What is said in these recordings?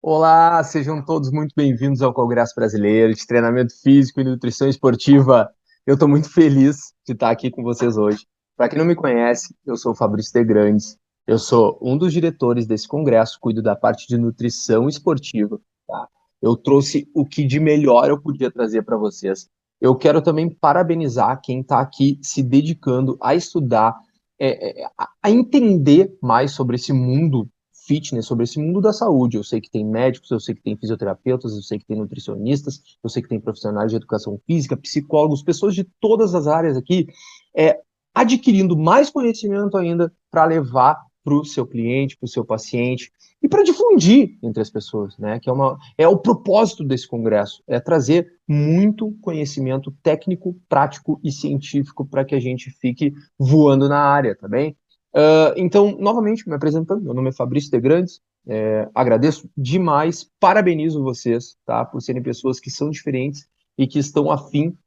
Olá, sejam todos muito bem-vindos ao Congresso Brasileiro de Treinamento Físico e Nutrição Esportiva. Eu estou muito feliz de estar aqui com vocês hoje. Para quem não me conhece, eu sou o Fabrício de Grandes, eu sou um dos diretores desse congresso, cuido da parte de nutrição esportiva. Tá? Eu trouxe o que de melhor eu podia trazer para vocês. Eu quero também parabenizar quem está aqui se dedicando a estudar, a entender mais sobre esse mundo fitness, sobre esse mundo da saúde. Eu sei que tem médicos, eu sei que tem fisioterapeutas, eu sei que tem nutricionistas, eu sei que tem profissionais de educação física, psicólogos, pessoas de todas as áreas aqui, é, adquirindo mais conhecimento ainda para levar para o seu cliente, para o seu paciente e para difundir entre as pessoas, né? Que é o propósito desse congresso, é trazer muito conhecimento técnico, prático e científico para que a gente fique voando na área, tá bem? Então, novamente, me apresentando, meu nome é Fabrício de Grandes, agradeço demais, parabenizo vocês, tá, por serem pessoas que são diferentes e que estão afim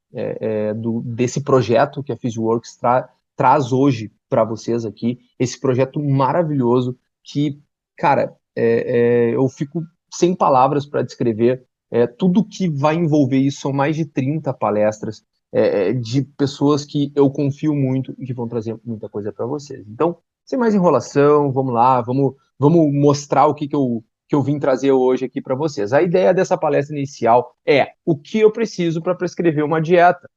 desse projeto que a PhysioWorks traz hoje para vocês aqui, esse projeto maravilhoso que, cara, eu fico sem palavras para descrever tudo que vai envolver isso, são mais de 30 palestras, de pessoas que eu confio muito e que vão trazer muita coisa para vocês. Então, sem mais enrolação, vamos lá, vamos mostrar o que eu vim trazer hoje aqui para vocês. A ideia dessa palestra inicial é o que eu preciso para prescrever uma dieta.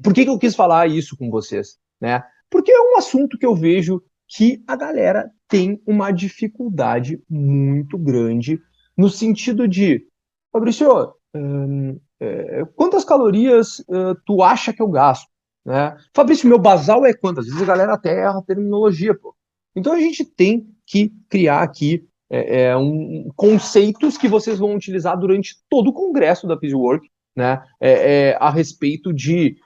Por que eu quis falar isso com vocês? Né? Porque é um assunto que eu vejo que a galera tem uma dificuldade muito grande no sentido de, Fabrício, quantas calorias tu acha que eu gasto? Né? Fabrício, meu basal é quantas? Às vezes a galera até erra a terminologia, pô. Então a gente tem que criar aqui conceitos que vocês vão utilizar durante todo o congresso da PhysioWork, né? A respeito de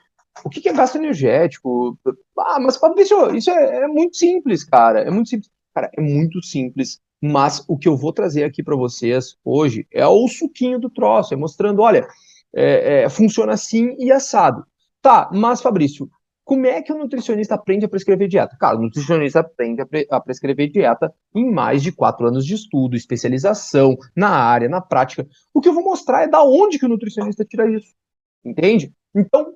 o que é gasto energético. Ah, mas Fabrício, isso é muito simples, cara. É muito simples. Cara, é muito simples. Mas o que eu vou trazer aqui para vocês hoje é o suquinho do troço, é mostrando, olha, funciona assim e assado. Tá, mas Fabrício, como é que o nutricionista aprende a prescrever dieta? Cara, o nutricionista aprende a prescrever dieta em mais de 4 anos de estudo, especialização, na área, na prática. O que eu vou mostrar é da onde que o nutricionista tira isso. Entende? Então,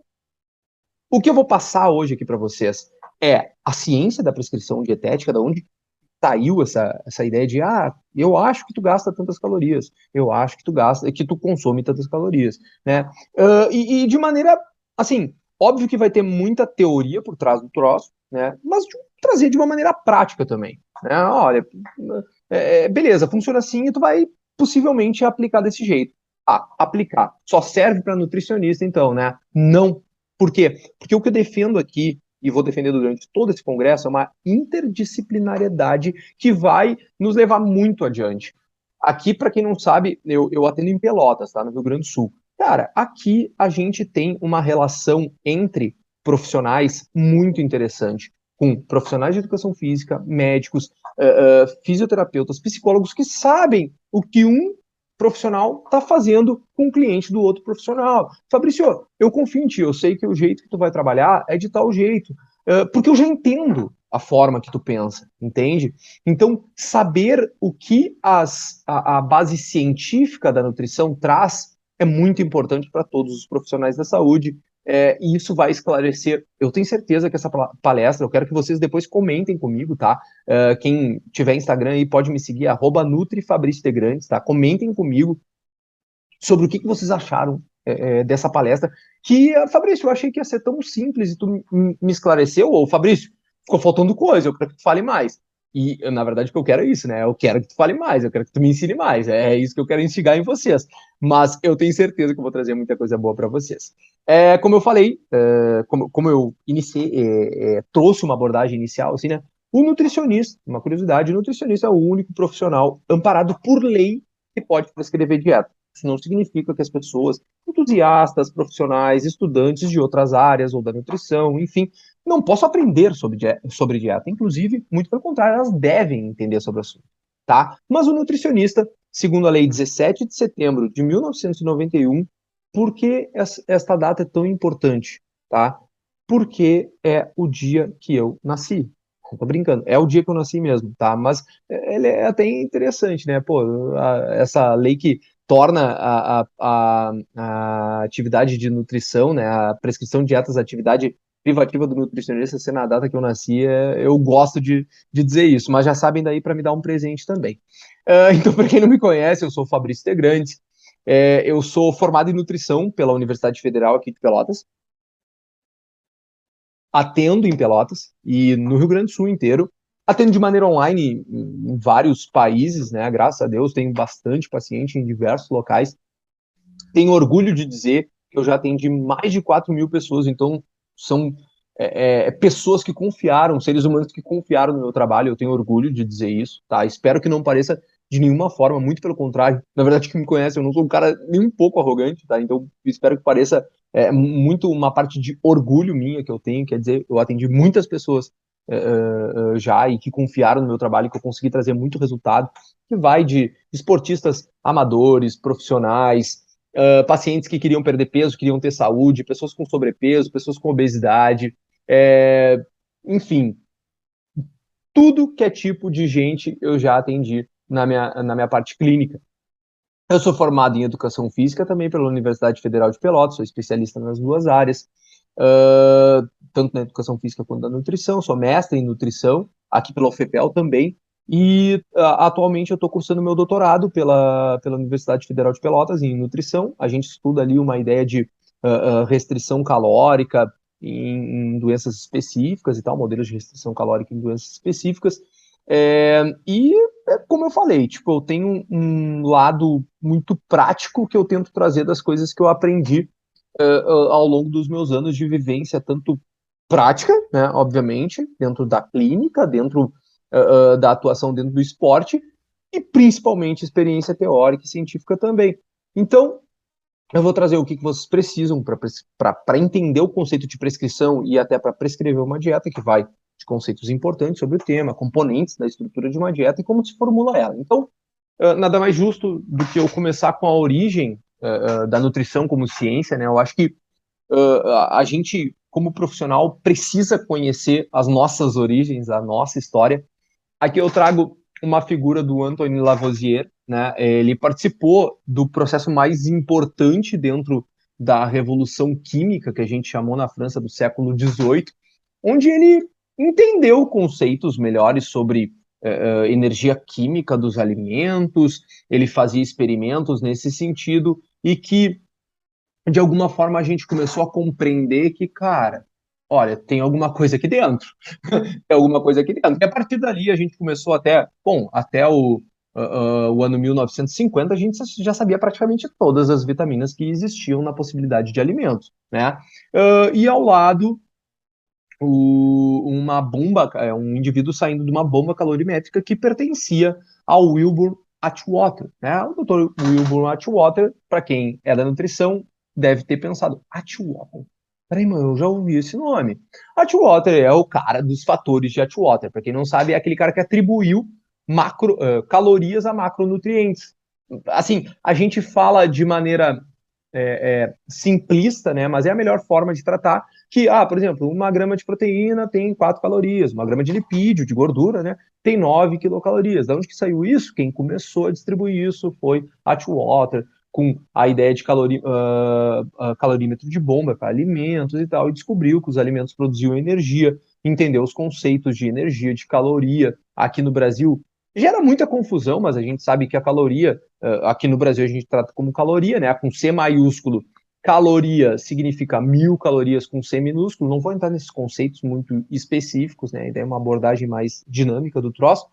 o que eu vou passar hoje aqui para vocês é a ciência da prescrição dietética, da onde saiu essa ideia de eu acho que tu gasta tantas calorias, eu acho que tu gasta, que tu consome tantas calorias, né? E de maneira assim, óbvio que vai ter muita teoria por trás do troço, né? Mas trazer de uma maneira prática também, né? Olha, beleza, funciona assim e tu vai possivelmente aplicar desse jeito. Aplicar só serve para nutricionista, então, né? Não. Por quê? Porque o que eu defendo aqui e vou defender durante todo esse congresso, é uma interdisciplinariedade que vai nos levar muito adiante. Aqui, para quem não sabe, eu atendo em Pelotas, tá? No Rio Grande do Sul. Cara, aqui a gente tem uma relação entre profissionais muito interessante, com profissionais de educação física, médicos, fisioterapeutas, psicólogos que sabem o que um profissional está fazendo com o cliente do outro profissional. Fabrício, eu confio em ti, eu sei que o jeito que tu vai trabalhar é de tal jeito, porque eu já entendo a forma que tu pensa, entende? Então, saber o que a base científica da nutrição traz é muito importante para todos os profissionais da saúde, e isso vai esclarecer. Eu tenho certeza que essa palestra, eu quero que vocês depois comentem comigo, tá? Quem tiver Instagram aí pode me seguir, @NutriFabricioDeGrandes, tá? Comentem comigo sobre o que vocês acharam dessa palestra, que, Fabrício, eu achei que ia ser tão simples e tu me esclareceu, ou Fabrício, ficou faltando coisa, eu quero que tu fale mais. E, na verdade, o que eu quero é isso, né? Eu quero que tu fale mais, eu quero que tu me ensine mais, é isso que eu quero instigar em vocês. Mas eu tenho certeza que eu vou trazer muita coisa boa para vocês. Como eu falei, como eu iniciei, trouxe uma abordagem inicial, assim, né? O nutricionista, uma curiosidade, o nutricionista é o único profissional amparado por lei que pode prescrever dieta. Isso não significa que as pessoas, entusiastas, profissionais, estudantes de outras áreas ou da nutrição, enfim, não possam aprender sobre dieta. Inclusive, muito pelo contrário, elas devem entender sobre o assunto. Tá? Mas o nutricionista, segundo a Lei 17 de setembro de 1991, por que esta data é tão importante? Tá? Porque é o dia que eu nasci. Não tô brincando, é o dia que eu nasci mesmo, tá? Mas ele é até interessante, né? Pô, essa lei que torna a atividade de nutrição, né? A prescrição de dietas, a atividade privativa do nutricionista ser na data que eu nasci, eu gosto de dizer isso, mas já sabem daí para me dar um presente também. Então, para quem não me conhece, eu sou o Fabrício Tegrantes, eu sou formado em nutrição pela Universidade Federal aqui de Pelotas, atendo em Pelotas e no Rio Grande do Sul inteiro. Atendo de maneira online em vários países, né? Graças a Deus, tenho bastante paciente em diversos locais. Tenho orgulho de dizer que eu já atendi mais de 4.000 pessoas, então são pessoas que confiaram, seres humanos que confiaram no meu trabalho, eu tenho orgulho de dizer isso, tá? Espero que não pareça de nenhuma forma, muito pelo contrário. Na verdade, quem me conhece, eu não sou um cara nem um pouco arrogante, tá? Então, espero que pareça muito uma parte de orgulho minha que eu tenho, quer dizer, eu atendi muitas pessoas já e que confiaram no meu trabalho, que eu consegui trazer muito resultado, que vai de esportistas amadores, profissionais, pacientes que queriam perder peso, queriam ter saúde, pessoas com sobrepeso, pessoas com obesidade, enfim, tudo que é tipo de gente eu já atendi na minha parte clínica. Eu sou formado em Educação Física também pela Universidade Federal de Pelotas, sou especialista nas duas áreas, tanto na Educação Física quanto na Nutrição, sou mestre em Nutrição, aqui pela UFPEL também, e atualmente eu estou cursando meu doutorado pela Universidade Federal de Pelotas em Nutrição. A gente estuda ali uma ideia de restrição calórica em doenças específicas e tal, modelos de restrição calórica em doenças específicas, e como eu falei, tipo, eu tenho um lado muito prático que eu tento trazer das coisas que eu aprendi ao longo dos meus anos de vivência, tanto prática, né, obviamente, dentro da clínica, dentro da atuação dentro do esporte, e principalmente experiência teórica e científica também. Então, eu vou trazer o que vocês precisam para entender o conceito de prescrição e até para prescrever uma dieta, que vai de conceitos importantes sobre o tema, componentes da estrutura de uma dieta e como se formula ela. Então, nada mais justo do que eu começar com a origem da nutrição como ciência, né? Eu acho que a gente, como profissional, precisa conhecer as nossas origens, a nossa história. Aqui eu trago uma figura do Antoine Lavoisier, né? Ele participou do processo mais importante dentro da Revolução Química, que a gente chamou na França do século XVIII, onde ele entendeu conceitos melhores sobre energia química dos alimentos, ele fazia experimentos nesse sentido, e que de alguma forma a gente começou a compreender que, cara, olha, tem alguma coisa aqui dentro. Tem alguma coisa aqui dentro. E a partir dali a gente começou até o ano 1950, a gente já sabia praticamente todas as vitaminas que existiam na possibilidade de alimentos, né? E ao lado, uma bomba, um indivíduo saindo de uma bomba calorimétrica que pertencia ao Wilbur Atwater, né? O Dr. Wilbur Atwater, para quem é da nutrição, deve ter pensado, Atwater? Peraí, mano, eu já ouvi esse nome. Atwater é o cara dos fatores de Atwater. Para quem não sabe, é aquele cara que atribuiu calorias a macronutrientes. Assim, a gente fala de maneira simplista, né? Mas é a melhor forma de tratar que, por exemplo, 1 grama de proteína tem 4 calorias, 1 grama de lipídio, de gordura, né? Tem 9 quilocalorias. Da onde que saiu isso? Quem começou a distribuir isso foi Atwater, com a ideia de calorímetro de bomba para alimentos e tal, e descobriu que os alimentos produziam energia, entendeu os conceitos de energia, de caloria. Aqui no Brasil gera muita confusão, mas a gente sabe que a caloria, aqui no Brasil a gente trata como caloria, né? Com C maiúsculo, caloria significa 1.000 calorias com C minúsculo. Não vou entrar nesses conceitos muito específicos, né? É uma abordagem mais dinâmica do troço.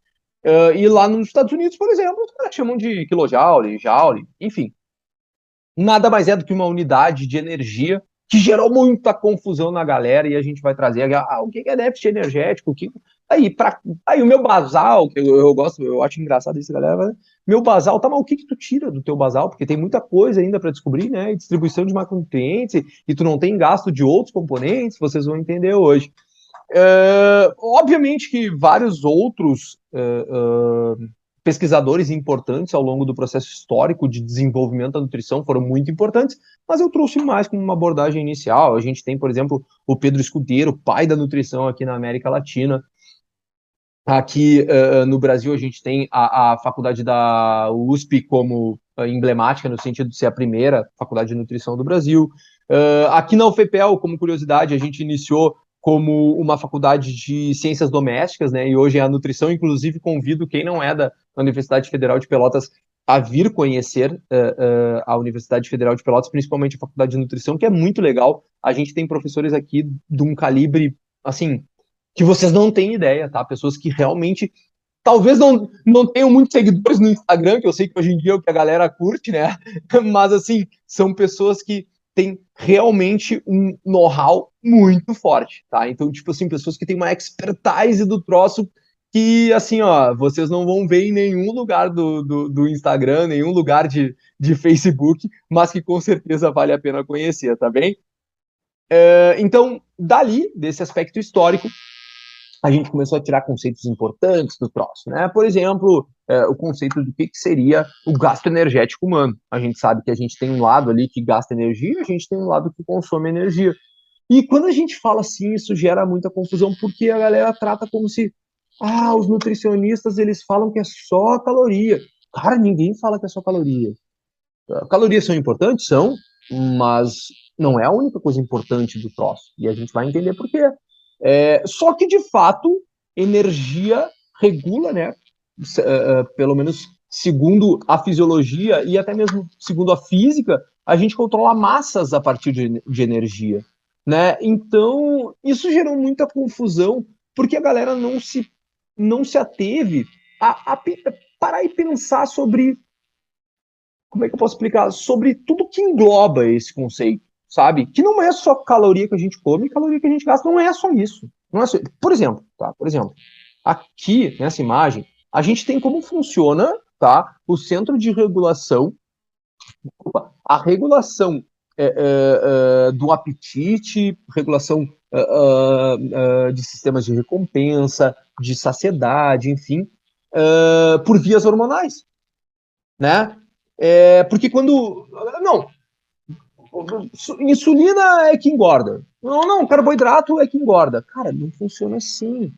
E lá nos Estados Unidos, por exemplo, os caras chamam de quilojoule, joule, enfim. Nada mais é do que uma unidade de energia que gerou muita confusão na galera, e a gente vai trazer o que é déficit energético, aí o meu basal, que eu gosto, eu acho engraçado isso, galera, meu basal, tá, mas o que tu tira do teu basal? Porque tem muita coisa ainda para descobrir, né, e distribuição de macronutrientes, e tu não tem gasto de outros componentes, vocês vão entender hoje. Obviamente que vários outros pesquisadores importantes ao longo do processo histórico de desenvolvimento da nutrição foram muito importantes, mas eu trouxe mais como uma abordagem inicial. A gente tem, por exemplo, o Pedro Escudeiro, pai da nutrição aqui na América Latina, Aqui no Brasil, a gente tem a faculdade da USP como emblemática, no sentido de ser a primeira faculdade de nutrição do Brasil. Aqui na UFPEL, como curiosidade, a gente iniciou como uma faculdade de ciências domésticas, né? E hoje é a nutrição. Inclusive, convido quem não é da Universidade Federal de Pelotas a vir conhecer a Universidade Federal de Pelotas, principalmente a faculdade de nutrição, que é muito legal. A gente tem professores aqui de um calibre, assim, que vocês não têm ideia, tá? Pessoas que realmente talvez não tenham muitos seguidores no Instagram, que eu sei que hoje em dia é o que a galera curte, né? Mas, assim, são pessoas que têm realmente um know-how muito forte, tá? Então, tipo assim, pessoas que têm uma expertise do troço que, assim, ó, vocês não vão ver em nenhum lugar do Instagram, nenhum lugar de Facebook, mas que com certeza vale a pena conhecer, tá bem? Então, dali, desse aspecto histórico, a gente começou a tirar conceitos importantes do troço, né? Por exemplo, o conceito do que seria o gasto energético humano. A gente sabe que a gente tem um lado ali que gasta energia, a gente tem um lado que consome energia. E quando a gente fala assim, isso gera muita confusão, porque a galera trata como se, os nutricionistas, eles falam que é só caloria. Cara, ninguém fala que é só caloria. Calorias são importantes? São, mas não é a única coisa importante do troço. E a gente vai entender por quê. Só que, de fato, energia regula, né? Pelo menos segundo a fisiologia e até mesmo segundo a física, a gente controla massas a partir de energia, né? Então, isso gerou muita confusão, porque a galera não se ateve a parar e pensar sobre como é que eu posso explicar? Sobre tudo que engloba esse conceito, sabe? Que não é só caloria que a gente come, caloria que a gente gasta, não é só isso. Não é só... Por exemplo, tá? Por exemplo, aqui nessa imagem, a gente tem como funciona, tá? O centro de regulação, a regulação do apetite, regulação de sistemas de recompensa, de saciedade, enfim, por vias hormonais, né? Porque quando. Não, insulina é que engorda. Não, não, carboidrato é que engorda. Cara, não funciona assim.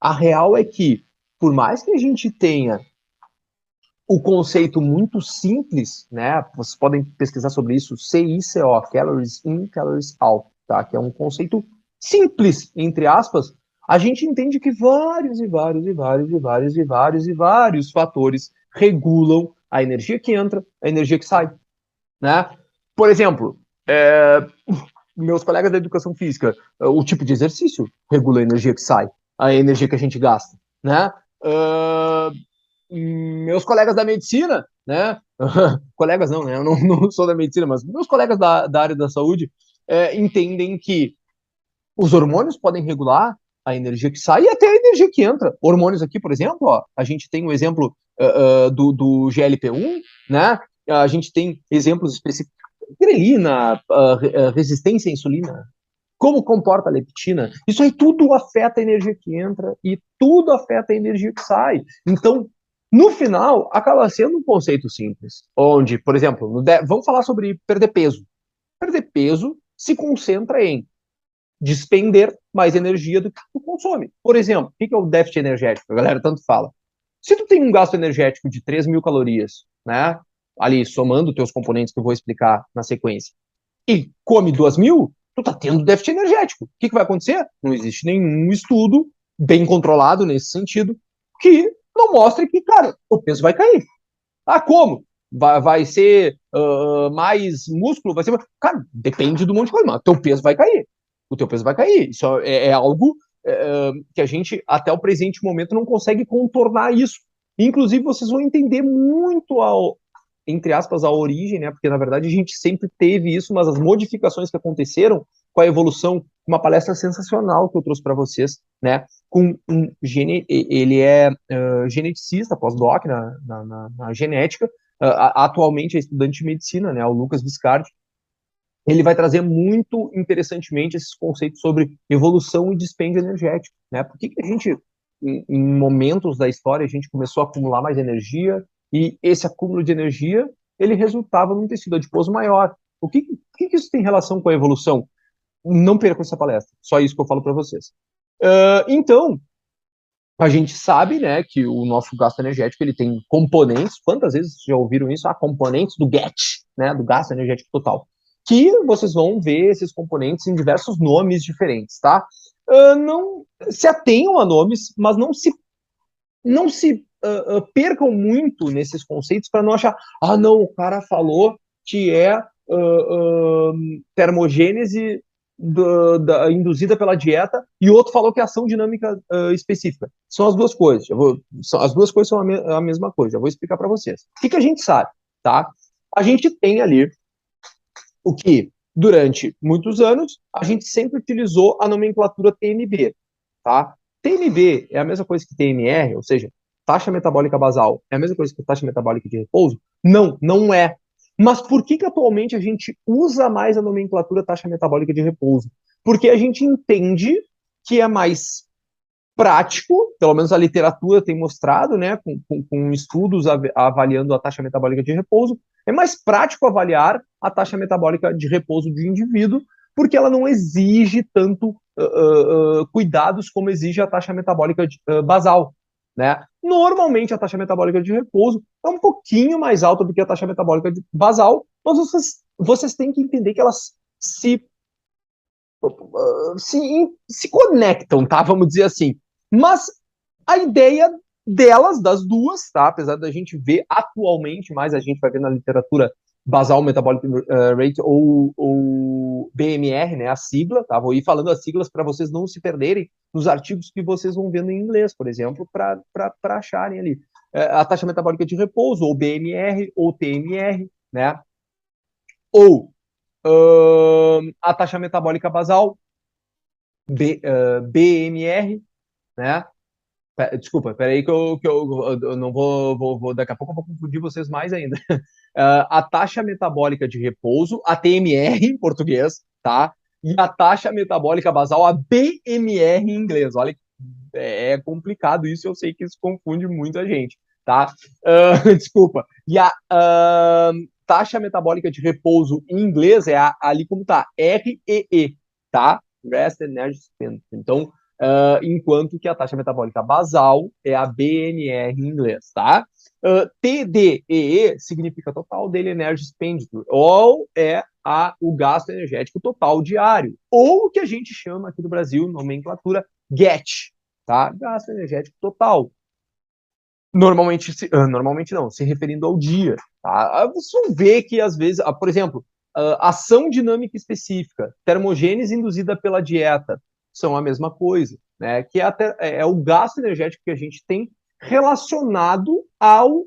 A real é que, por mais que a gente tenha o conceito muito simples, né? Vocês podem pesquisar sobre isso, CICO, Calories In, Calories Out, tá? Que é um conceito simples, entre aspas. A gente entende que vários e vários e vários e vários e vários e vários fatores regulam a energia que entra, a energia que sai, né? Por exemplo, meus colegas da educação física, o tipo de exercício regula a energia que sai, a energia que a gente gasta, né? Uh, Meus colegas da medicina, né? Colegas não, né? Eu não sou da medicina, mas meus colegas da área da saúde entendem que os hormônios podem regular a energia que sai e até a energia que entra. Hormônios aqui, por exemplo, ó, a gente tem o exemplo do GLP-1, né? A gente tem exemplos específicos. Grelina, resistência à insulina, como comporta a leptina, isso aí tudo afeta a energia que entra e tudo afeta a energia que sai. Então, no final, acaba sendo um conceito simples, onde, por exemplo, vamos falar sobre perder peso. Perder peso se concentra em despender mais energia do que tu consome. Por exemplo, o que é o déficit energético? A galera tanto fala. Se tu tem um gasto energético de 3.000 calorias, né, ali somando teus componentes que eu vou explicar na sequência, e come 2.000, tu tá tendo déficit energético. O que vai acontecer? Não existe nenhum estudo bem controlado nesse sentido que não mostre que, cara, o peso vai cair. Ah, como? Vai ser mais músculo? Vai ser. Cara, depende do monte de coisa, mas teu peso vai cair. O teu peso vai cair. Isso é algo que a gente, até o presente momento, não consegue contornar isso. Inclusive, vocês vão entender muito entre aspas, a origem, né? Porque na verdade a gente sempre teve isso, mas as modificações que aconteceram com a evolução, uma palestra sensacional que eu trouxe para vocês, né? Com ele é geneticista, pós-doc na genética, atualmente é estudante de medicina, né? O Lucas Viscardi. Ele vai trazer muito interessantemente esses conceitos sobre evolução e dispêndio energético, né? Por que a gente, em momentos da história, a gente começou a acumular mais energia e esse acúmulo de energia, ele resultava num tecido adiposo maior. O que isso tem relação com a evolução? Não percam essa palestra, só isso que eu falo para vocês. Então, A gente sabe, né, que o nosso gasto energético ele tem componentes. Quantas vezes vocês já ouviram isso? Componentes do GET, né, do gasto energético total. Que vocês vão ver esses componentes em diversos nomes diferentes, tá? Não se atenham a nomes, mas não se percam muito nesses conceitos para não achar, não, o cara falou que é termogênese induzida pela dieta e o outro falou que é ação dinâmica específica. São as duas coisas. As duas coisas são a mesma coisa. Eu vou explicar para vocês. O que a gente sabe, tá? A gente tem ali o que, durante muitos anos, a gente sempre utilizou a nomenclatura TMB, tá? TMB é a mesma coisa que TMR, ou seja, taxa metabólica basal é a mesma coisa que taxa metabólica de repouso? Não, não é. Mas por que atualmente a gente usa mais a nomenclatura taxa metabólica de repouso? Porque a gente entende que é mais prático, pelo menos a literatura tem mostrado, né, com estudos avaliando a taxa metabólica de repouso, é mais prático avaliar a taxa metabólica de repouso de indivíduo, porque ela não exige tanto cuidados como exige a taxa metabólica basal, né? Normalmente a taxa metabólica de repouso é um pouquinho mais alta do que a taxa metabólica basal, mas vocês têm que entender que elas se conectam, tá? Vamos dizer assim. Mas a ideia delas, das duas, tá? Apesar da gente ver atualmente, mais a gente vai ver na literatura basal metabolic rate ou BMR, né? A sigla, tá? Vou ir falando as siglas para vocês não se perderem nos artigos que vocês vão vendo em inglês, por exemplo, para acharem ali. A taxa metabólica de repouso, ou BMR, ou TMR, né? Ou a taxa metabólica basal, BMR, né? Desculpa, peraí que eu não daqui a pouco eu vou confundir vocês mais ainda. A taxa metabólica de repouso, a TMR em português, tá? E a taxa metabólica basal, a BMR em inglês. Olha, é complicado isso, eu sei que isso confunde muito a gente, tá? Desculpa. E a taxa metabólica de repouso em inglês é ali como tá, REE, tá? Rest Energy Spent. Então, enquanto que a taxa metabólica basal é a BNR em inglês, tá? TDEE significa Total Daily Energy Expenditure, ou é o gasto energético total diário, ou o que a gente chama aqui no Brasil, nomenclatura GET, tá? Gasto energético total. Normalmente não, se referindo ao dia. Tá? Você vê que às vezes, por exemplo, ação dinâmica específica, termogênese induzida pela dieta, são a mesma coisa, né? Que é o gasto energético que a gente tem relacionado ao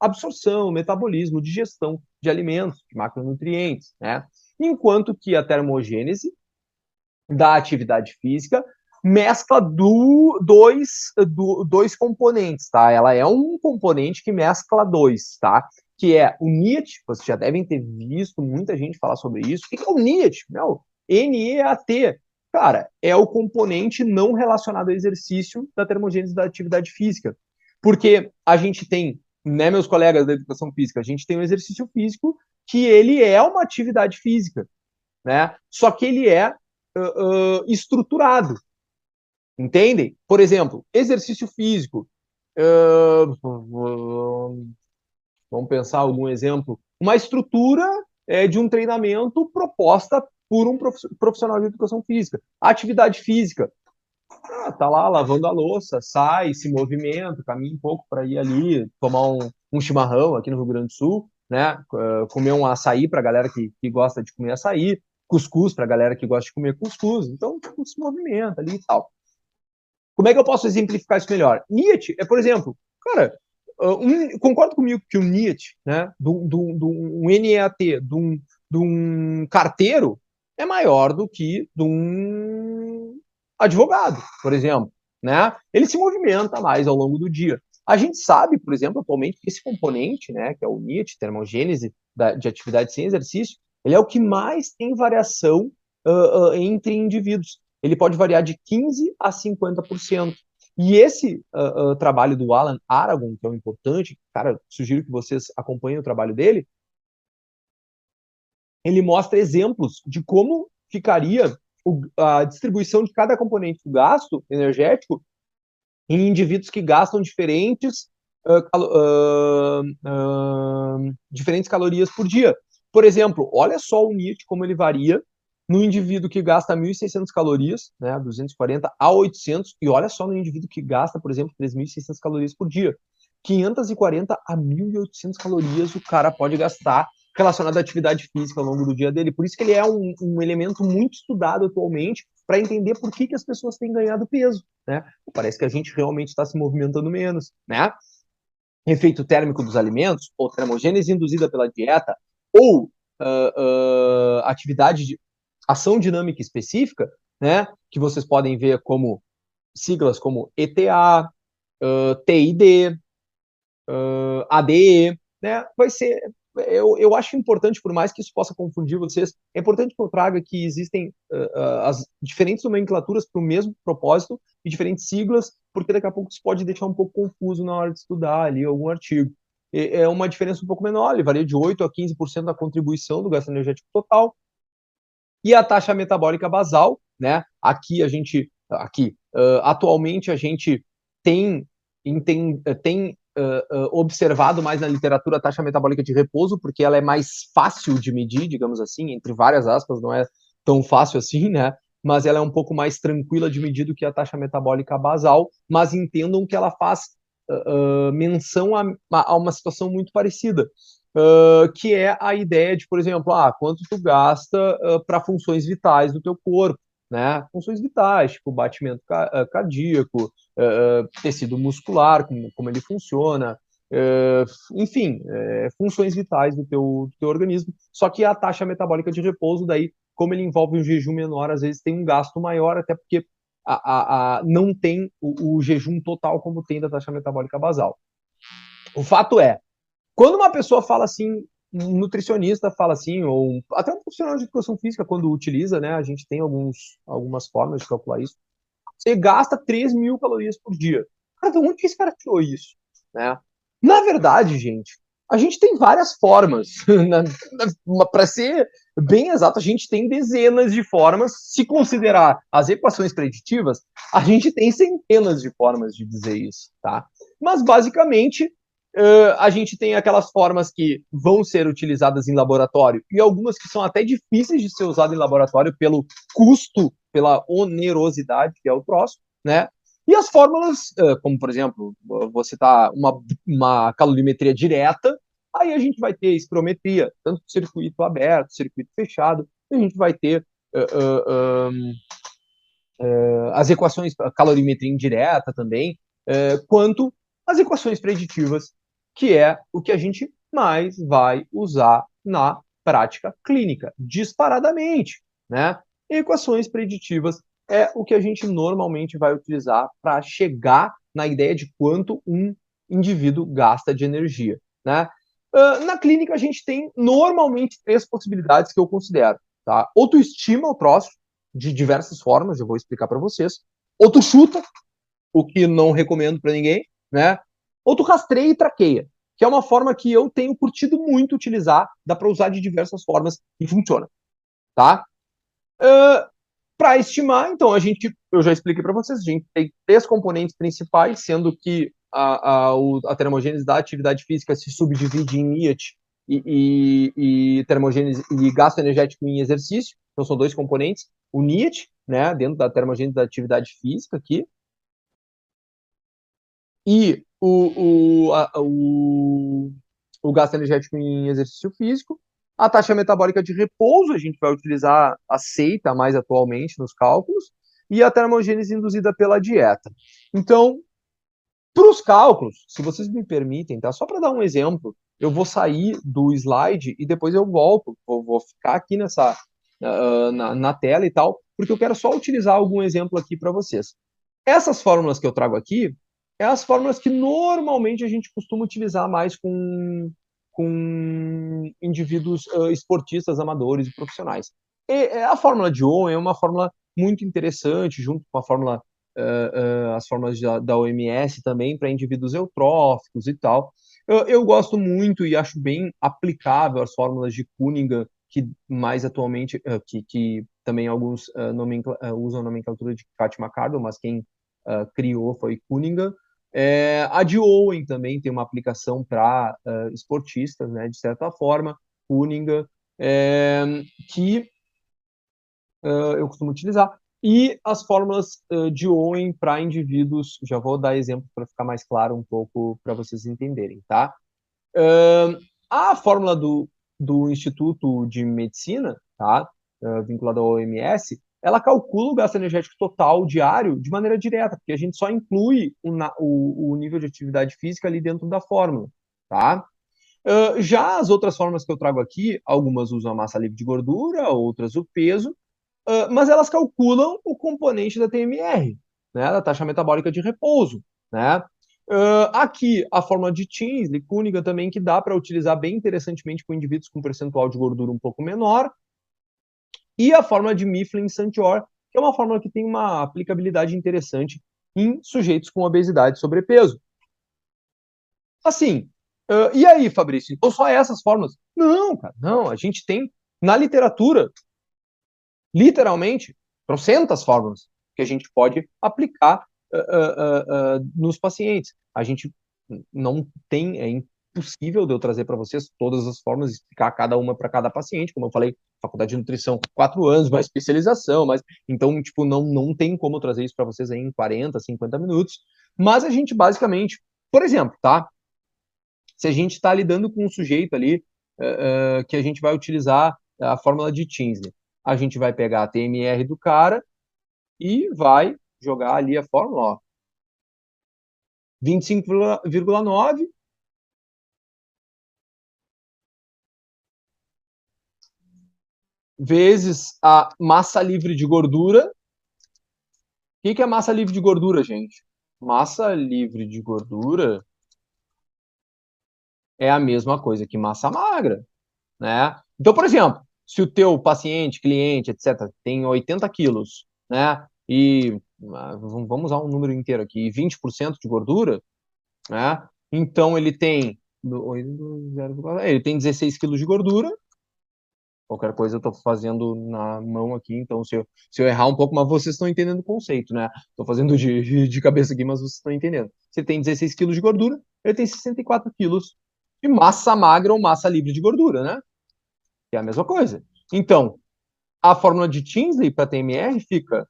absorção, metabolismo, digestão de alimentos, de macronutrientes, né? Enquanto que a termogênese da atividade física mescla dois componentes, tá? Ela é um componente que mescla dois, tá? Que é o NEAT, vocês já devem ter visto muita gente falar sobre isso. O que é o NEAT? Não, NEAT. Cara, é o componente não relacionado ao exercício da termogênese da atividade física. Porque a gente tem, né, meus colegas da educação física, a gente tem um exercício físico que ele é uma atividade física, né? Só que ele é estruturado, entendem? Por exemplo, exercício físico. Vamos pensar algum exemplo. Uma estrutura de um treinamento proposta por um profissional de educação física. Atividade física. Tá lá lavando a louça, sai, se movimenta, caminha um pouco para ir ali, tomar um chimarrão aqui no Rio Grande do Sul, né? Comer um açaí para a galera que gosta de comer açaí, cuscuz para a galera que gosta de comer cuscuz. Então, tipo, se movimenta ali e tal. Como é que eu posso exemplificar isso melhor? Nietzsche é, por exemplo, cara, concorda comigo que o Nietzsche, né, um NEAT, de um carteiro, é maior do que de um advogado, por exemplo, né? Ele se movimenta mais ao longo do dia. A gente sabe, por exemplo, atualmente, que esse componente, né, que é o NEAT, termogênese de atividade sem exercício, ele é o que mais tem variação entre indivíduos. Ele pode variar de 15% a 50%. E esse trabalho do Alan Aragon, que é um importante, cara, sugiro que vocês acompanhem o trabalho dele, ele mostra exemplos de como ficaria a distribuição de cada componente do gasto energético em indivíduos que gastam diferentes calorias por dia. Por exemplo, olha só o NIAT como ele varia no indivíduo que gasta 1.600 calorias, né, 240 a 800, e olha só no indivíduo que gasta, por exemplo, 3.600 calorias por dia. 540 a 1.800 calorias o cara pode gastar relacionado à atividade física ao longo do dia dele. Por isso que ele é um elemento muito estudado atualmente para entender por que as pessoas têm ganhado peso, né? Parece que a gente realmente está se movimentando menos, né? Efeito térmico dos alimentos, ou termogênese induzida pela dieta, ou atividade de ação dinâmica específica, né? Que vocês podem ver como siglas como ETA, TID, ADE, né? Vai ser. Eu acho importante, por mais que isso possa confundir vocês, é importante que eu traga que existem as diferentes nomenclaturas para o mesmo propósito e diferentes siglas, porque daqui a pouco isso pode deixar um pouco confuso na hora de estudar ali algum artigo. É uma diferença um pouco menor, ele varia de 8% a 15% da contribuição do gasto energético total. E a taxa metabólica basal, né? Atualmente a gente tem observado mais na literatura a taxa metabólica de repouso, porque ela é mais fácil de medir, digamos assim, entre várias aspas, não é tão fácil assim, né? Mas ela é um pouco mais tranquila de medir do que a taxa metabólica basal, mas entendam que ela faz menção a uma situação muito parecida. Que é a ideia de, por exemplo, quanto tu gasta para funções vitais do teu corpo, né? Funções vitais, tipo batimento cardíaco, tecido muscular, como ele funciona, enfim, funções vitais do teu organismo. Só que a taxa metabólica de repouso, daí, como ele envolve um jejum menor, às vezes tem um gasto maior, até porque não tem o jejum total como tem da taxa metabólica basal. O fato é, quando uma pessoa fala assim, um nutricionista fala assim, ou até um profissional de educação física, quando utiliza, né, a gente tem algumas formas de calcular isso, você gasta 3.000 calorias por dia. Cara, de onde que esse cara tirou isso? Né? Na verdade, gente, a gente tem várias formas. Para ser bem exato, a gente tem dezenas de formas. Se considerar as equações preditivas, a gente tem centenas de formas de dizer isso, tá? Mas, basicamente, a gente tem aquelas formas que vão ser utilizadas em laboratório e algumas que são até difíceis de ser usadas em laboratório pelo custo, pela onerosidade, que é o troço, né? E as fórmulas, como por exemplo, vou citar uma calorimetria direta, aí a gente vai ter espirometria, tanto circuito aberto, circuito fechado, a gente vai ter as equações, a calorimetria indireta também, quanto as equações preditivas, que é o que a gente mais vai usar na prática clínica, disparadamente, né? Equações preditivas é o que a gente normalmente vai utilizar para chegar na ideia de quanto um indivíduo gasta de energia, né? Na clínica, a gente tem normalmente 3 possibilidades que eu considero, tá? Ou tu estima o troço de diversas formas, eu vou explicar para vocês. Ou tu chuta, o que não recomendo para ninguém, né? Ou tu rastreia e traqueia, que é uma forma que eu tenho curtido muito utilizar, dá para usar de diversas formas e funciona, tá? Para estimar, então, eu já expliquei para vocês, a gente tem 3 componentes principais, sendo que a termogênese da atividade física se subdivide em NIAT e termogênese e gasto energético em exercício, então são 2 componentes, o NIAT, né, dentro da termogênese da atividade física aqui, e o gasto energético em exercício físico. A taxa metabólica de repouso, a gente vai utilizar a seita mais atualmente nos cálculos, e a termogênese induzida pela dieta. Então, para os cálculos, se vocês me permitem, tá? Só para dar um exemplo, eu vou sair do slide e depois eu volto, vou ficar aqui na tela e tal, porque eu quero só utilizar algum exemplo aqui para vocês. Essas fórmulas que eu trago aqui, é as fórmulas que normalmente a gente costuma utilizar mais com indivíduos esportistas, amadores e profissionais. A fórmula de Owen é uma fórmula muito interessante, junto com a fórmula, as fórmulas da OMS também, para indivíduos eutróficos e tal. Eu gosto muito e acho bem aplicável as fórmulas de Cunningham, que mais atualmente, que também alguns usam a nomenclatura de Kat McArdle, mas quem criou foi Cunningham. A de Owen também tem uma aplicação para esportistas, né, de certa forma, Cunningham, que eu costumo utilizar. E as fórmulas de Owen para indivíduos, já vou dar exemplo para ficar mais claro um pouco para vocês entenderem, tá? A fórmula do Instituto de Medicina, tá? Vinculada ao OMS, ela calcula o gasto energético total diário de maneira direta, porque a gente só inclui o nível de atividade física ali dentro da fórmula, tá? Já as outras fórmulas que eu trago aqui, algumas usam a massa livre de gordura, outras o peso, mas elas calculam o componente da TMR, né, da taxa metabólica de repouso, né? Aqui, a fórmula de Tinsley, Cunningham também, que dá para utilizar bem interessantemente com indivíduos com percentual de gordura um pouco menor, e a fórmula de Mifflin-Santior, que é uma fórmula que tem uma aplicabilidade interessante em sujeitos com obesidade e sobrepeso. Assim, e aí, Fabrício? Então só essas fórmulas? Não, cara, não. A gente tem na literatura literalmente, trocentas fórmulas que a gente pode aplicar nos pacientes. A gente não tem, é impossível de eu trazer para vocês todas as fórmulas, explicar cada uma para cada paciente, como eu falei, faculdade de nutrição, 4 anos, mais especialização, mas então, tipo, não tem como eu trazer isso para vocês aí em 40, 50 minutos, mas a gente basicamente, por exemplo, tá? Se a gente está lidando com um sujeito ali que a gente vai utilizar a fórmula de Tinsley, a gente vai pegar a TMR do cara e vai jogar ali a fórmula, ó, 25,9 vezes a massa livre de gordura. O que é massa livre de gordura, gente? Massa livre de gordura é a mesma coisa que massa magra, né? Então, por exemplo, se o teu paciente, cliente, etc., tem 80 quilos, né? E vamos usar um número inteiro aqui, 20% de gordura, né? Então ele tem 16 quilos de gordura. Qualquer coisa eu estou fazendo na mão aqui, então se eu errar um pouco, mas vocês estão entendendo o conceito, né? Estou fazendo de cabeça aqui, mas vocês estão entendendo. Se ele tem 16 quilos de gordura, ele tem 64 quilos de massa magra ou massa livre de gordura, né? Que é a mesma coisa. Então, a fórmula de Tinsley para TMR fica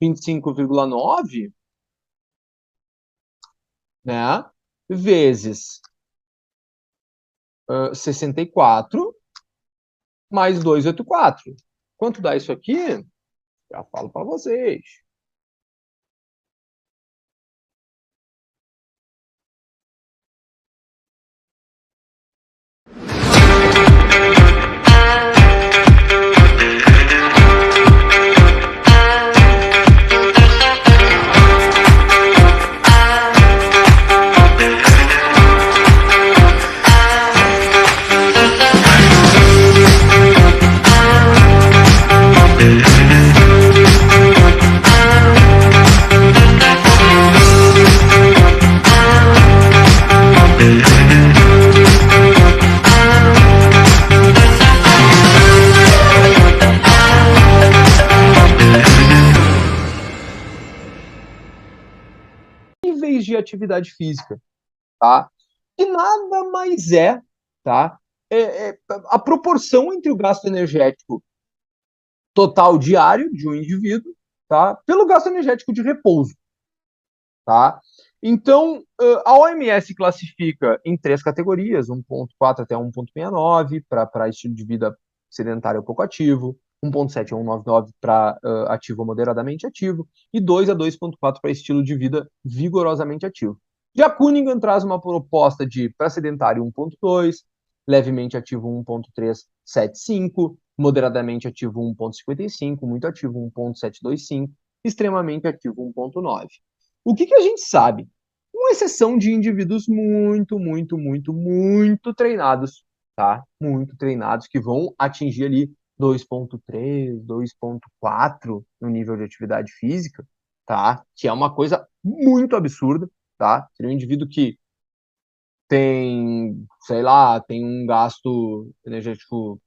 25,9, né? Vezes 64 mais 284. Quanto dá isso aqui? Já falo para vocês. Níveis de atividade física, tá? Que nada mais tá? A proporção entre o gasto energético total diário de um indivíduo, tá? Pelo gasto energético de repouso, tá? Então, a OMS classifica em 3 categorias, 1,4 até 1,69 para estilo de vida sedentário ou pouco ativo, 1,7 a 1,99 para ativo ou moderadamente ativo, e 2 a 2,4 para estilo de vida vigorosamente ativo. Já Cunningham traz uma proposta de para sedentário 1,2, levemente ativo 1,375, moderadamente ativo 1,55, muito ativo 1,725, extremamente ativo 1,9. O que a gente sabe? Com exceção de indivíduos muito treinados, tá? Muito treinados, que vão atingir ali 2,3, 2,4 no nível de atividade física, tá? Que é uma coisa muito absurda, tá? Seria um indivíduo que tem, sei lá, tem um gasto energético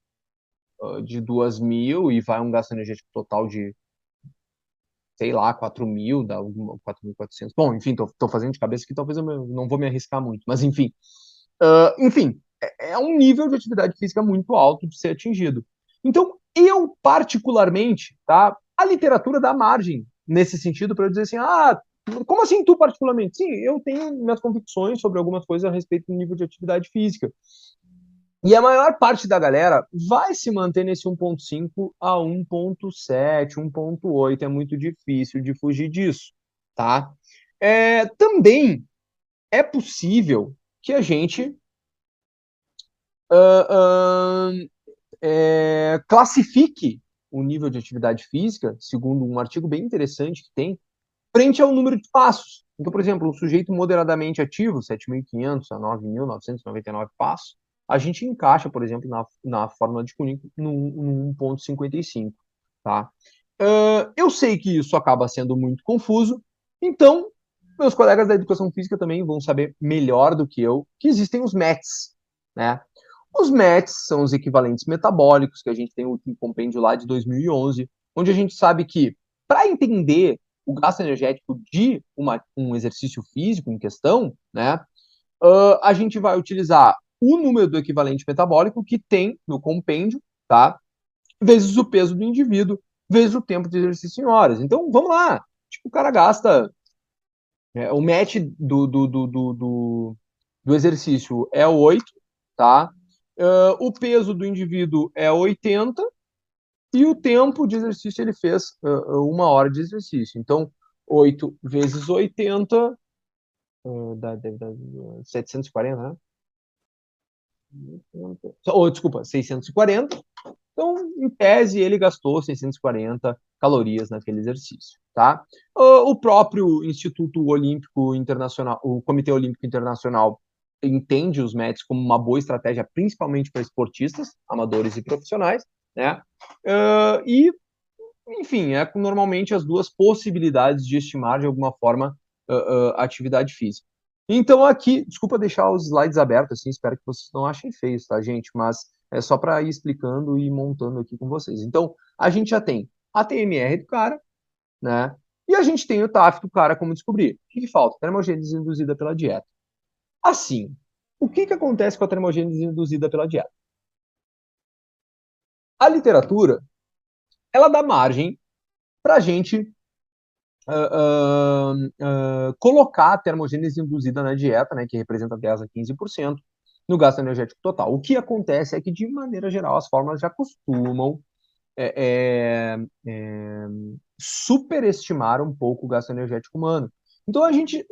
de 2.000 e vai um gasto energético total de sei lá, 4.000, dá 4.400. Bom, enfim, tô fazendo de cabeça que talvez eu não vou me arriscar muito, mas enfim. Enfim, é um nível de atividade física muito alto de ser atingido. Então, eu particularmente, tá? A literatura dá margem nesse sentido para eu dizer assim, como assim tu particularmente? Sim, eu tenho minhas convicções sobre algumas coisas a respeito do nível de atividade física. E a maior parte da galera vai se manter nesse 1.5 a 1.7, 1.8. É muito difícil de fugir disso, tá? Também é possível que a gente classifique o nível de atividade física, segundo um artigo bem interessante que tem, frente ao número de passos. Então, por exemplo, um sujeito moderadamente ativo, 7.500 a 9.999 passos, a gente encaixa, por exemplo, na fórmula de Kuhn no 1.55, tá? Eu sei que isso acaba sendo muito confuso, então meus colegas da educação física também vão saber melhor do que eu que existem os METs, né? Os METs são os equivalentes metabólicos, que a gente tem o compêndio lá de 2011, onde a gente sabe que, para entender o gasto energético de um exercício físico em questão, né, a gente vai utilizar o número do equivalente metabólico que tem no compêndio, tá? Vezes o peso do indivíduo, vezes o tempo de exercício em horas. Então, vamos lá. Tipo, o cara gasta. O MET do exercício é 8, tá? O peso do indivíduo é 80 e o tempo de exercício ele fez 1 hora de exercício. Então, 8 vezes 80 deve dar 740, né? Desculpa, 640. Então, em tese, ele gastou 640 calorias naquele exercício, tá? O próprio Instituto Olímpico Internacional, o Comitê Olímpico Internacional, entende os METs como uma boa estratégia, principalmente para esportistas, amadores e profissionais, né? E, enfim, normalmente as duas possibilidades de estimar de alguma forma a atividade física. Então, aqui, desculpa deixar os slides abertos, assim, espero que vocês não achem feios, tá, gente? Mas é só para ir explicando e montando aqui com vocês. Então, a gente já tem a TMR do cara, né? E a gente tem o TAF do cara, como descobrir. O que falta? Termogênese induzida pela dieta. Assim, o que acontece com a termogênese induzida pela dieta? A literatura, ela dá margem para a gente colocar a termogênese induzida na dieta, né, que representa 10 a 15%, no gasto energético total. O que acontece é que, de maneira geral, as fórmulas já costumam superestimar um pouco o gasto energético humano. Então, a gente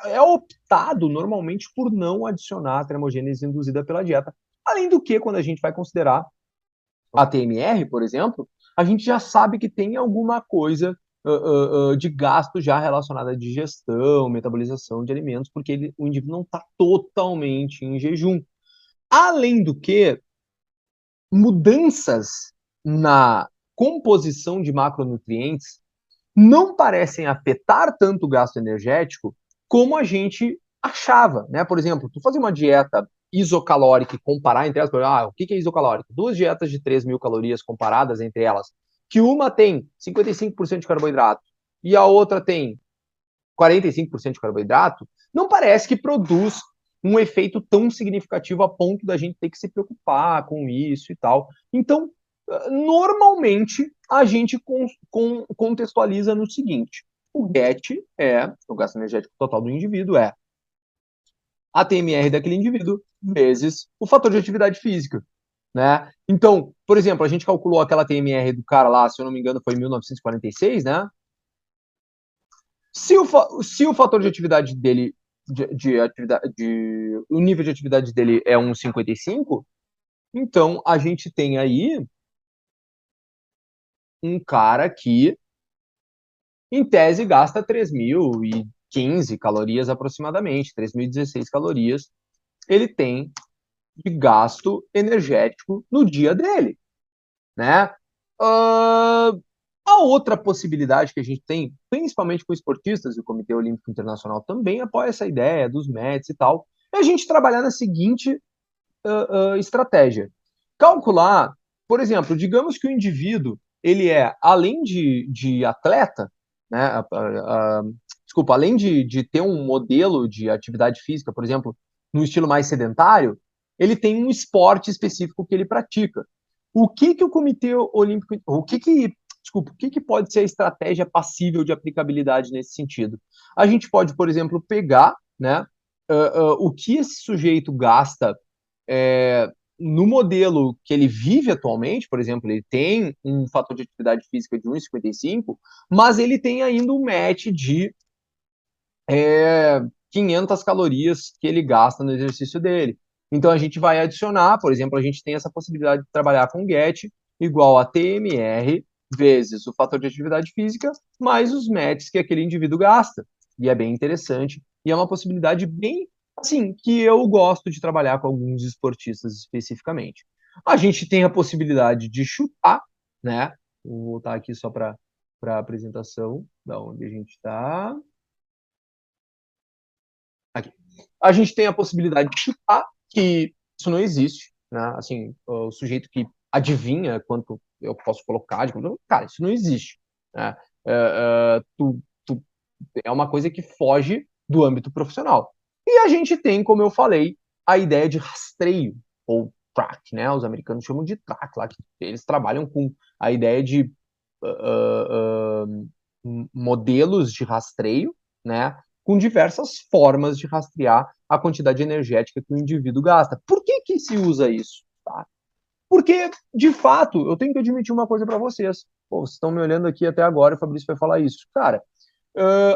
é optado normalmente por não adicionar a termogênese induzida pela dieta. Além do que, quando a gente vai considerar a TMR, por exemplo, a gente já sabe que tem alguma coisa de gasto já relacionada à digestão, metabolização de alimentos, porque o indivíduo não está totalmente em jejum. Além do que, mudanças na composição de macronutrientes não parecem afetar tanto o gasto energético como a gente achava, né? Por exemplo, tu fazer uma dieta isocalórica e comparar entre elas, o que é isocalórico? Duas dietas de 3.000 calorias comparadas entre elas, que uma tem 55% de carboidrato e a outra tem 45% de carboidrato, não parece que produz um efeito tão significativo a ponto da gente ter que se preocupar com isso e tal. Então, normalmente, a gente contextualiza no seguinte: o GET o gasto energético total do indivíduo, a TMR daquele indivíduo vezes o fator de atividade física, né? Então, por exemplo, a gente calculou aquela TMR do cara lá, se eu não me engano, foi em 1946, né? Se o fator de atividade dele, o nível de atividade dele é 1,55, então a gente tem aí um cara que, em tese, gasta 3.015 calorias aproximadamente, 3.016 calorias ele tem de gasto energético no dia dele, né? A outra possibilidade que a gente tem, principalmente com esportistas, e o Comitê Olímpico Internacional também apoia essa ideia dos METs e tal, é a gente trabalhar na seguinte estratégia. Calcular, por exemplo, digamos que o indivíduo ele é, além de atleta, né, desculpa, além de ter um modelo de atividade física, por exemplo, no estilo mais sedentário, ele tem um esporte específico que ele pratica. O que que o Comitê Olímpico, desculpa, o que que pode ser a estratégia passível de aplicabilidade nesse sentido? A gente pode, por exemplo, pegar, né, o que esse sujeito gasta no modelo que ele vive atualmente, por exemplo, ele tem um fator de atividade física de 1,55, mas ele tem ainda um match de 500 calorias que ele gasta no exercício dele. Então a gente vai adicionar, por exemplo, a gente tem essa possibilidade de trabalhar com GET igual a TMR vezes o fator de atividade física mais os METs que aquele indivíduo gasta. E é bem interessante. E é uma possibilidade bem, assim, que eu gosto de trabalhar com alguns esportistas especificamente. A gente tem a possibilidade de chutar, né? Vou voltar aqui só para a apresentação, da onde a gente está. Aqui. A gente tem a possibilidade de chutar, que isso não existe, né? Assim, o sujeito que adivinha quanto eu posso colocar, cara, isso não existe, né? É uma coisa que foge do âmbito profissional. E a gente tem, como eu falei, a ideia de rastreio, ou track, né? Os americanos chamam de track, lá, que eles trabalham com a ideia de modelos de rastreio, né? Com diversas formas de rastrear a quantidade energética que o indivíduo gasta. Por que que se usa isso? Tá? Porque, de fato, eu tenho que admitir uma coisa para vocês. Pô, vocês estão me olhando aqui até agora e o Fabrício vai falar isso. Cara,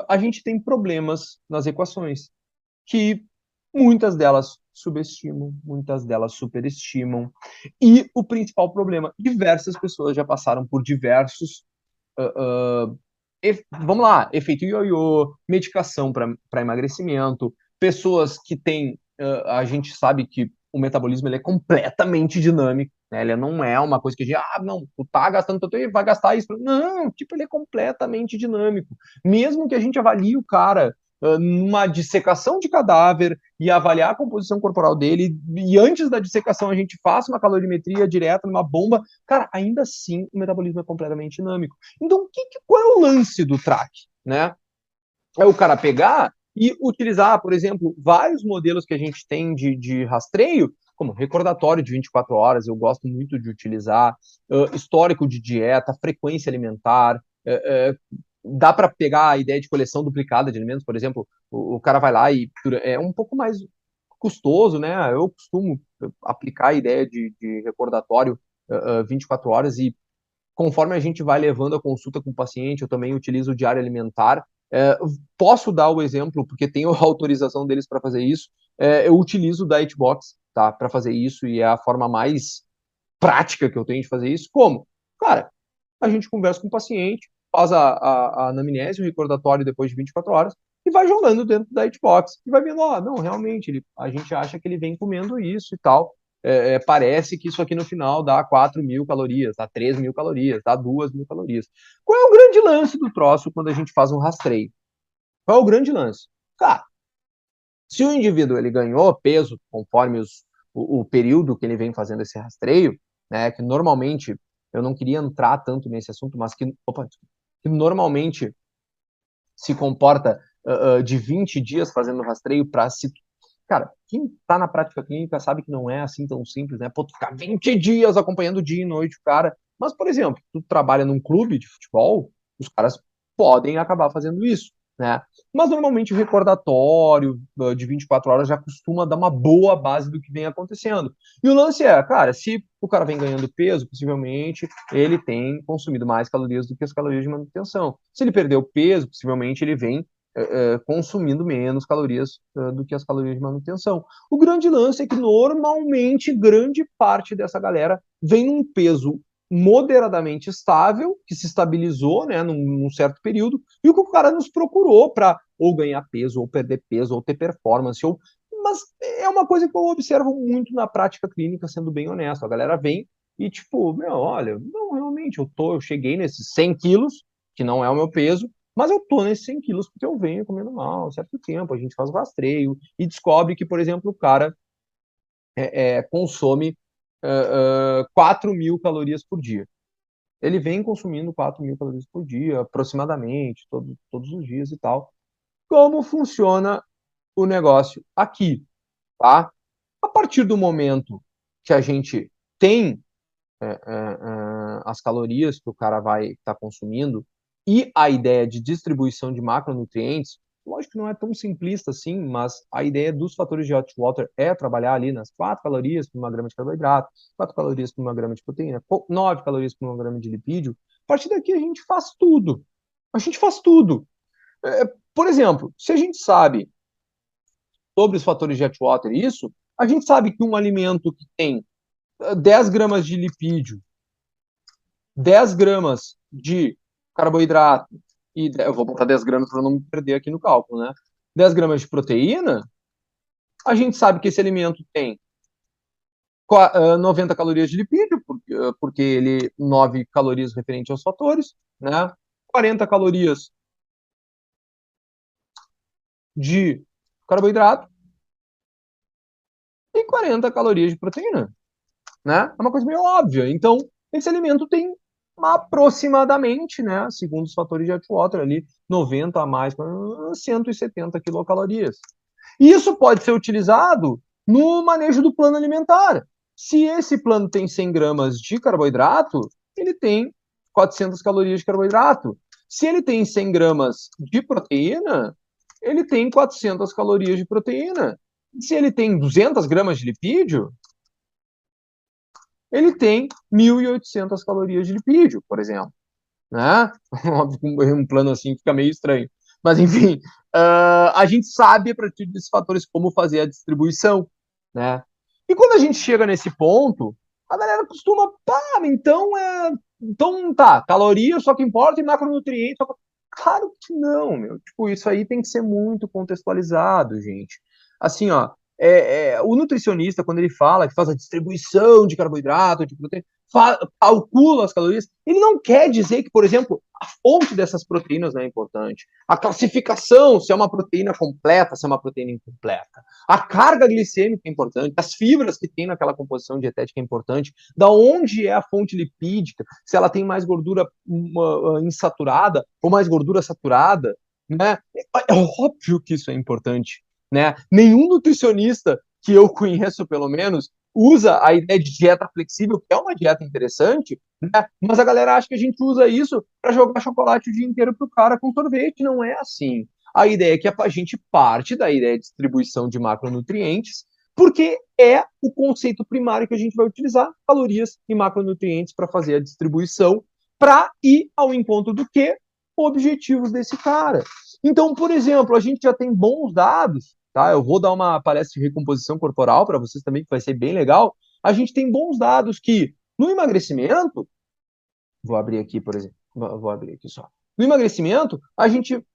a gente tem problemas nas equações, que muitas delas subestimam, muitas delas superestimam. E o principal problema, diversas pessoas já passaram por diversos vamos lá, efeito ioiô, medicação para emagrecimento, pessoas que têm, a gente sabe que o metabolismo ele é completamente dinâmico, né? Ele não é uma coisa que a gente, não, tu tá gastando tanto e vai gastar isso. Não, tipo, ele é completamente dinâmico. Mesmo que a gente avalie o cara numa dissecação de cadáver e avaliar a composição corporal dele, e antes da dissecação a gente faça uma calorimetria direta numa bomba, cara, ainda assim o metabolismo é completamente dinâmico. Então, qual é o lance do track, né? É o cara pegar e utilizar, por exemplo, vários modelos que a gente tem de rastreio, como recordatório de 24 horas, eu gosto muito de utilizar, histórico de dieta, frequência alimentar, dá para pegar a ideia de coleção duplicada de alimentos, por exemplo, o cara vai lá e é um pouco mais custoso, né? Eu costumo aplicar a ideia de recordatório 24 horas e conforme a gente vai levando a consulta com o paciente, eu também utilizo o diário alimentar. Posso dar o exemplo, porque tenho a autorização deles para fazer isso. Eu utilizo o Dietbox, tá, para fazer isso, e é a forma mais prática que eu tenho de fazer isso. Como? Cara, a gente conversa com o paciente, faz a anamnese, o recordatório depois de 24 horas, e vai jogando dentro da Hitbox. E vai vendo, não, realmente, a gente acha que ele vem comendo isso e tal. Parece que isso aqui no final dá 4.000 calorias, dá 3.000 calorias, dá 2.000 calorias. Qual é o grande lance do troço quando a gente faz um rastreio? Qual é o grande lance? Cara, se o indivíduo ele ganhou peso conforme o período que ele vem fazendo esse rastreio, né, que normalmente, eu não queria entrar tanto nesse assunto, mas que normalmente se comporta de 20 dias fazendo rastreio para se. Cara, quem está na prática clínica sabe que não é assim tão simples, né? Pô, tu ficar 20 dias acompanhando dia e noite o cara. Mas, por exemplo, tu trabalha num clube de futebol, os caras podem acabar fazendo isso, né? Mas normalmente o recordatório de 24 horas já costuma dar uma boa base do que vem acontecendo. E o lance é, cara, se o cara vem ganhando peso, possivelmente ele tem consumido mais calorias do que as calorias de manutenção. Se ele perdeu peso, possivelmente ele vem consumindo menos calorias do que as calorias de manutenção. O grande lance é que normalmente grande parte dessa galera vem num peso moderadamente estável, que se estabilizou, né, num certo período, e o que o cara nos procurou para ou ganhar peso, ou perder peso, ou ter performance, mas é uma coisa que eu observo muito na prática clínica, sendo bem honesto. A galera vem e tipo, meu, olha, não, realmente, eu cheguei nesses 100 quilos, que não é o meu peso, mas eu tô nesses 100 quilos porque eu venho comendo mal há um certo tempo, a gente faz o rastreio e descobre que, por exemplo, o cara consome 4.000 calorias por dia. ele vem consumindo 4.000 calorias por dia, aproximadamente, todos os dias e tal. Como funciona o negócio aqui, tá? A partir do momento que a gente tem as calorias que o cara vai estar consumindo e a ideia de distribuição de macronutrientes, lógico que não é tão simplista assim, mas a ideia dos fatores de Hotwater é trabalhar ali nas 4 calorias por 1 grama de carboidrato, 4 calorias por 1 grama de proteína, 9 calorias por 1 grama de lipídio. A partir daqui a gente faz tudo. A gente faz tudo. Por exemplo, se a gente sabe sobre os fatores de Atwater isso, a gente sabe que um alimento que tem 10 gramas de lipídio, 10 gramas de carboidrato, e eu vou botar 10 gramas para não me perder aqui no cálculo, né? 10 gramas de proteína, a gente sabe que esse alimento tem 90 calorias de lipídio, porque ele 9 calorias referente aos fatores, né? 40 calorias de carboidrato e 40 calorias de proteína, né? É uma coisa meio óbvia. Então, esse alimento tem aproximadamente, né, segundo os fatores de Atwater ali, 90 a mais, 170 quilocalorias. E isso pode ser utilizado no manejo do plano alimentar. Se esse plano tem 100 gramas de carboidrato, ele tem 400 calorias de carboidrato. Se ele tem 100 gramas de proteína, ele tem 400 calorias de proteína. Se ele tem 200 gramas de lipídio, ele tem 1.800 calorias de lipídio, por exemplo. Né? Óbvio que um plano assim fica meio estranho. Mas, enfim, a gente sabe, a partir desses fatores, como fazer a distribuição. Né? E quando a gente chega nesse ponto, a galera costuma, então tá, caloria só que importa e macronutrientes. Claro que não, meu. Tipo, isso aí tem que ser muito contextualizado, gente. Assim, ó, o nutricionista, quando ele fala que faz a distribuição de carboidrato, de proteína, calcula as calorias, ele não quer dizer que, por exemplo, a fonte dessas proteínas não é importante. A classificação, se é uma proteína completa, se é uma proteína incompleta. A carga glicêmica é importante, as fibras que tem naquela composição dietética é importante, da onde é a fonte lipídica, se ela tem mais gordura insaturada ou mais gordura saturada, né? É óbvio que isso é importante, né? Nenhum nutricionista que eu conheço, pelo menos, usa a ideia de dieta flexível, que é uma dieta interessante, né? Mas a galera acha que a gente usa isso para jogar chocolate o dia inteiro pro cara com sorvete. Não é assim. A ideia é que a gente parte da ideia de distribuição de macronutrientes, porque é o conceito primário que a gente vai utilizar, calorias e macronutrientes, para fazer a distribuição, para ir ao encontro do que? Objetivos desse cara. Então, por exemplo, a gente já tem bons dados, tá? Eu vou dar uma palestra de recomposição corporal para vocês também, que vai ser bem legal. A gente tem bons dados que no emagrecimento, vou abrir aqui, por exemplo, vou abrir aqui só. No emagrecimento,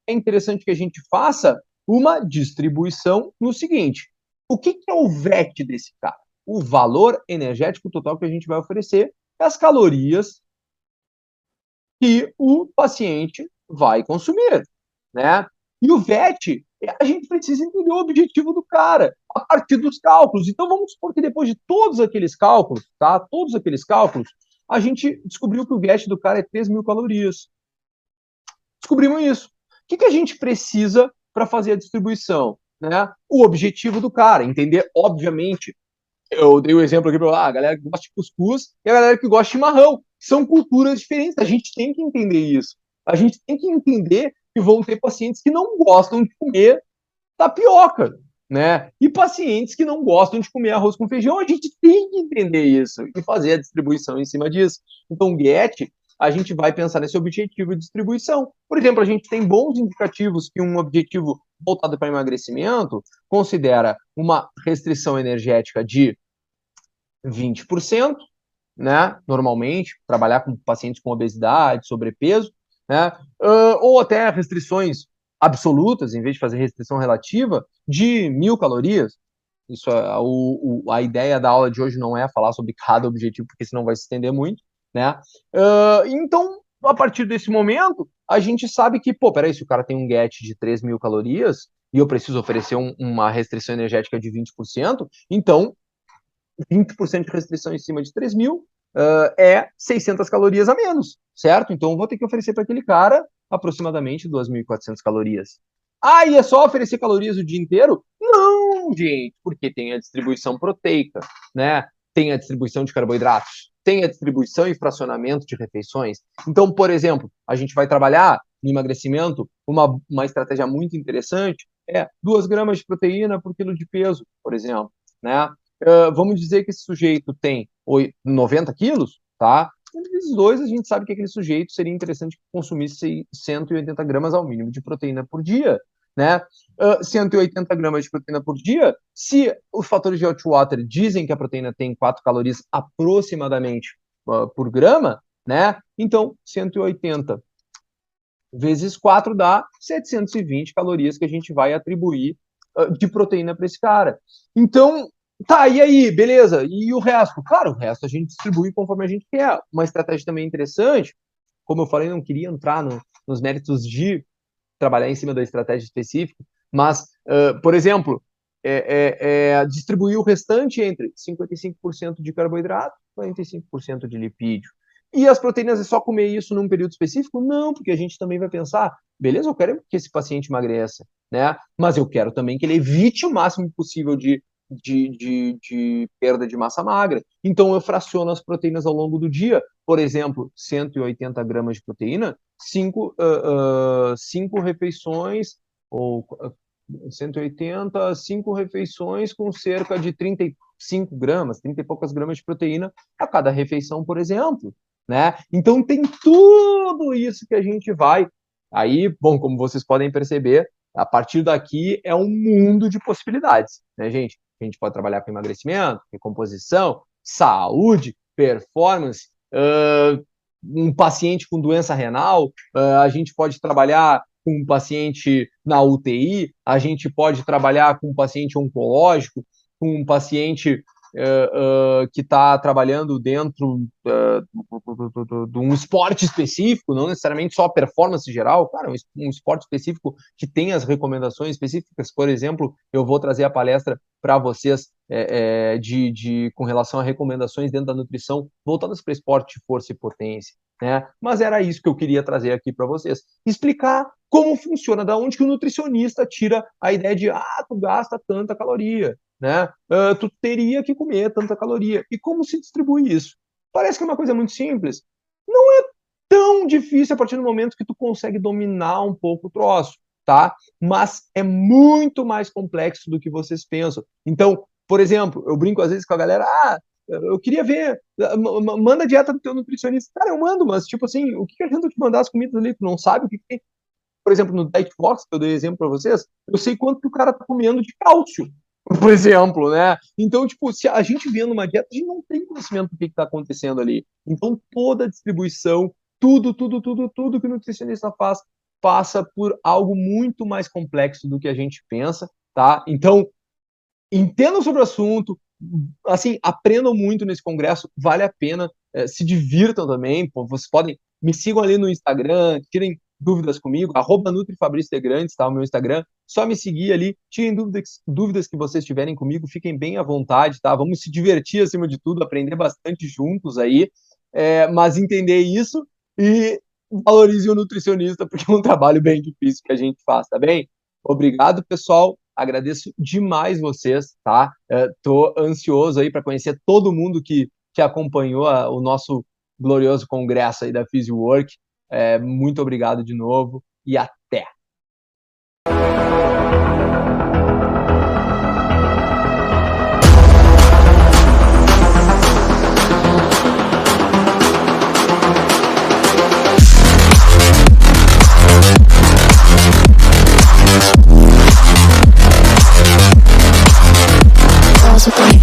é interessante que a gente faça uma distribuição no seguinte: o que é o VET desse cara? O valor energético total que a gente vai oferecer é as calorias que o paciente vai consumir, né? E o VET, a gente precisa entender o objetivo do cara a partir dos cálculos. Então vamos supor que depois de todos aqueles cálculos, tá? Todos aqueles cálculos, a gente descobriu que o VET do cara é 3.000 calorias. Descobrimos isso. O que a gente precisa para fazer a distribuição? Né? O objetivo do cara, entender, obviamente. Eu dei o exemplo aqui para a galera que gosta de cuscuz e a galera que gosta de chimarrão. São culturas diferentes. A gente tem que entender isso. A gente tem que entender que vão ter pacientes que não gostam de comer tapioca, né? E pacientes que não gostam de comer arroz com feijão. A gente tem que entender isso e fazer a distribuição em cima disso. Então, o GET, a gente vai pensar nesse objetivo de distribuição. Por exemplo, a gente tem bons indicativos que um objetivo voltado para emagrecimento considera uma restrição energética de 20%, né? Normalmente, trabalhar com pacientes com obesidade, sobrepeso, né? Ou até restrições absolutas, em vez de fazer restrição relativa, de 1.000 calorias. Isso a ideia da aula de hoje não é falar sobre cada objetivo, porque senão vai se estender muito, né? Então, a partir desse momento, a gente sabe que, pô, peraí, se o cara tem um GET de 3.000 calorias e eu preciso oferecer uma restrição energética de 20%, então 20% de restrição em cima de 3.000 é 600 calorias a menos, certo? Então eu vou ter que oferecer para aquele cara aproximadamente 2.400 calorias. Ah, e é só oferecer calorias o dia inteiro? Não, gente, porque tem a distribuição proteica, né? Tem a distribuição de carboidratos, tem a distribuição e fracionamento de refeições. Então, por exemplo, a gente vai trabalhar no emagrecimento, uma estratégia muito interessante é 2 gramas de proteína por quilo de peso, por exemplo, né? Vamos dizer que esse sujeito tem 90 quilos, tá? Entre 2, a gente sabe que aquele sujeito seria interessante que consumisse 180 gramas ao mínimo de proteína por dia, né? 180 gramas de proteína por dia, se os fatores de Outwater dizem que a proteína tem 4 calorias aproximadamente por grama, né? Então, 180 vezes 4 dá 720 calorias que a gente vai atribuir de proteína para esse cara. Então, tá, e aí, beleza? E o resto? Claro, o resto a gente distribui conforme a gente quer. Uma estratégia também interessante, como eu falei, não queria entrar nos méritos de trabalhar em cima da estratégia específica, mas, por exemplo, distribuir o restante entre 55% de carboidrato e 45% de lipídio. E as proteínas é só comer isso num período específico? Não, porque a gente também vai pensar, beleza, eu quero que esse paciente emagreça, né? Mas eu quero também que ele evite o máximo possível de perda de massa magra. Então eu fraciono as proteínas ao longo do dia. Por exemplo, 180 gramas de proteína, 5 refeições, ou 180, 5 refeições com cerca de 35 gramas, 30 e poucas gramas de proteína a cada refeição, por exemplo, né? Então tem tudo isso que a gente vai. Aí, bom, como vocês podem perceber, a partir daqui é um mundo de possibilidades, né, gente? A gente pode trabalhar com emagrecimento, recomposição, saúde, performance, um paciente com doença renal, a gente pode trabalhar com um paciente na UTI, a gente pode trabalhar com um paciente oncológico, com um paciente que está trabalhando dentro de um esporte específico, não necessariamente só performance geral, cara, um esporte específico que tem as recomendações específicas. Por exemplo, eu vou trazer a palestra para vocês com relação a recomendações dentro da nutrição voltadas para esporte de força e potência, né? Mas era isso que eu queria trazer aqui para vocês, explicar como funciona, da onde que o nutricionista tira a ideia de tu gasta tanta caloria, né? Tu teria que comer tanta caloria. E como se distribui isso? Parece que é uma coisa muito simples. Não é tão difícil a partir do momento que tu consegue dominar um pouco o troço, tá? Mas é muito mais complexo do que vocês pensam. Então, por exemplo, eu brinco às vezes com a galera, eu queria ver, manda a dieta do teu nutricionista. Cara, eu mando, mas tipo assim, o que adianta eu te mandar as comidas ali? Tu não sabe o que tem? Por exemplo, no Dietbox, que eu dei exemplo para vocês, eu sei quanto que o cara tá comendo de cálcio, por exemplo, né? Então, tipo, se a gente vendo uma dieta, a gente não tem conhecimento do que está acontecendo ali. Então, toda a distribuição, tudo que o nutricionista faz, passa por algo muito mais complexo do que a gente pensa, tá? Então, entendam sobre o assunto, assim, aprendam muito nesse congresso, vale a pena, se divirtam também, pô, vocês podem, me sigam ali no Instagram, tirem dúvidas comigo, @NutriFabrício_Grandes, tá, o meu Instagram, só me seguir ali, tirem dúvidas que vocês tiverem comigo, fiquem bem à vontade, tá, vamos se divertir acima de tudo, aprender bastante juntos aí, mas entender isso e valorize o nutricionista, porque é um trabalho bem difícil que a gente faz, tá bem? Obrigado, pessoal. Agradeço demais vocês, tá? Tô ansioso aí para conhecer todo mundo que acompanhou o nosso glorioso congresso aí da PhysioWork. Muito obrigado de novo e até! Possibly.